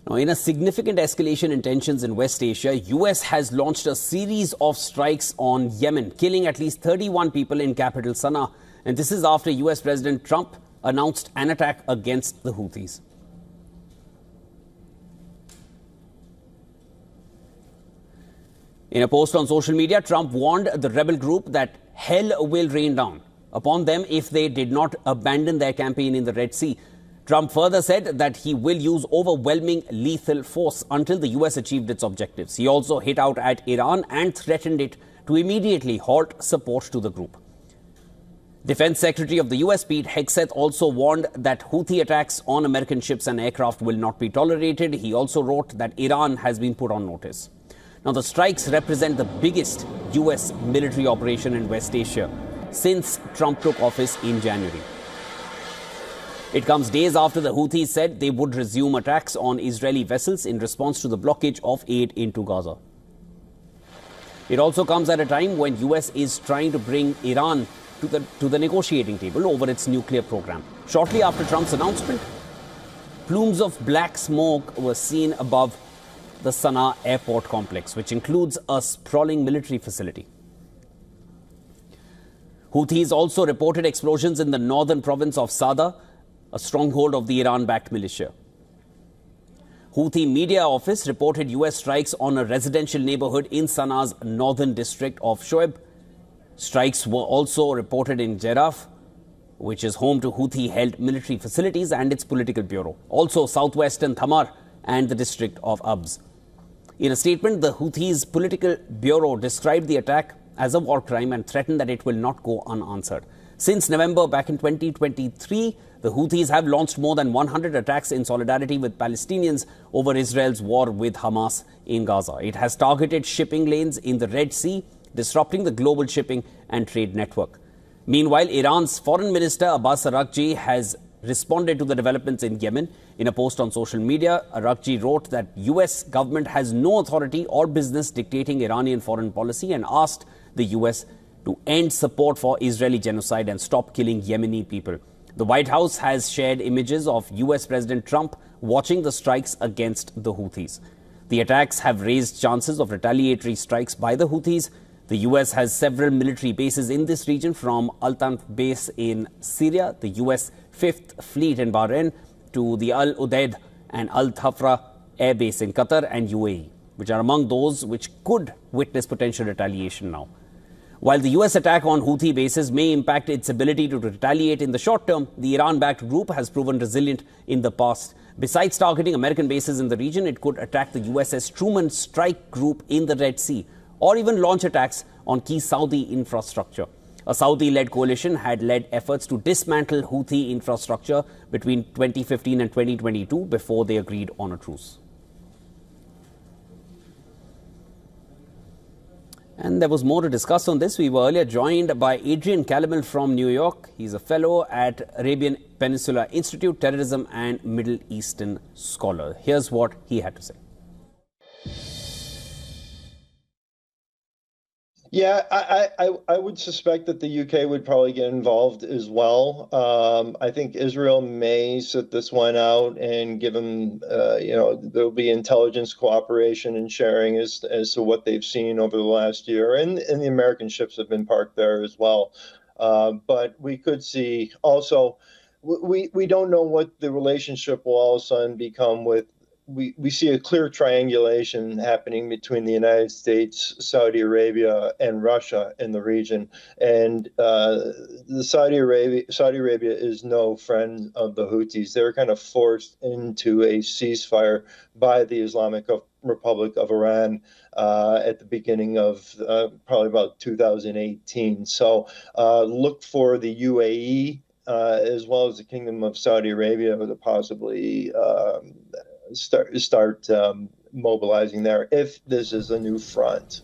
Now, in a significant escalation in tensions in West Asia, US has launched a series of strikes on Yemen, killing at least 31 people in capital Sana'a. And this is after US President Trump announced an attack against the Houthis. In a post on social media, Trump warned the rebel group that hell will rain down upon them if they did not abandon their campaign in the Red Sea. Trump further said that he will use overwhelming lethal force until the US achieved its objectives. He also hit out at Iran and threatened it to immediately halt support to the group. Defense Secretary of the US, Pete Hegseth, also warned that Houthi attacks on American ships and aircraft will not be tolerated. He also wrote that Iran has been put on notice. Now, the strikes represent the biggest US military operation in West Asia since Trump took office in January. It comes days after the Houthis said they would resume attacks on Israeli vessels in response to the blockage of aid into Gaza. It also comes at a time when US is trying to bring Iran to the negotiating table over its nuclear program. Shortly after Trump's announcement, plumes of black smoke were seen above the Sana'a airport complex, which includes a sprawling military facility. Houthis also reported explosions in the northern province of Sada, a stronghold of the Iran-backed militia. Houthi media office reported US strikes on a residential neighborhood in Sana'a's northern district of Shoaib. Strikes were also reported in Jarrah, which is home to Houthi-held military facilities and its political bureau. Also southwestern Thamar and the district of Abs. In a statement, the Houthis' political bureau described the attack as a war crime and threatened that it will not go unanswered. Since November back in 2023, the Houthis have launched more than 100 attacks in solidarity with Palestinians over Israel's war with Hamas in Gaza. It has targeted shipping lanes in the Red Sea, disrupting the global shipping and trade network. Meanwhile, Iran's Foreign Minister Abbas Araghchi has responded to the developments in Yemen. In a post on social media, Araghchi wrote that US government has no authority or business dictating Iranian foreign policy and asked the US to end support for Israeli genocide and stop killing Yemeni people. The White House has shared images of US President Trump watching the strikes against the Houthis. The attacks have raised chances of retaliatory strikes by the Houthis. The US has several military bases in this region, from Al-Tanf base in Syria, the US 5th Fleet in Bahrain, to the Al Udeid and Al Thafra air base in Qatar and UAE, which are among those which could witness potential retaliation now. While the US attack on Houthi bases may impact its ability to retaliate in the short term, the Iran-backed group has proven resilient in the past. Besides targeting American bases in the region, it could attack the USS Truman Strike Group in the Red Sea, or even launch attacks on key Saudi infrastructure. A Saudi-led coalition had led efforts to dismantle Houthi infrastructure between 2015 and 2022 before they agreed on a truce. And there was more to discuss on this. We were earlier joined by Adrian Calamel from New York. He's a fellow at Arabian Peninsula Institute, terrorism and Middle Eastern scholar. Here's what he had to say. Yeah, I would suspect that the UK would probably get involved as well. I think Israel may sit this one out and give them, there'll be intelligence cooperation and sharing as to what they've seen over the last year. And the American ships have been parked there as well. But we could see also, we don't know what the relationship will all of a sudden become with. We see a clear triangulation happening between the United States, Saudi Arabia, and Russia in the region. And the Saudi Arabia is no friend of the Houthis. They're kind of forced into a ceasefire by the Islamic Republic of Iran at the beginning of probably about 2018. So look for the UAE as well as the Kingdom of Saudi Arabia to possibly start mobilizing there if this is a new front.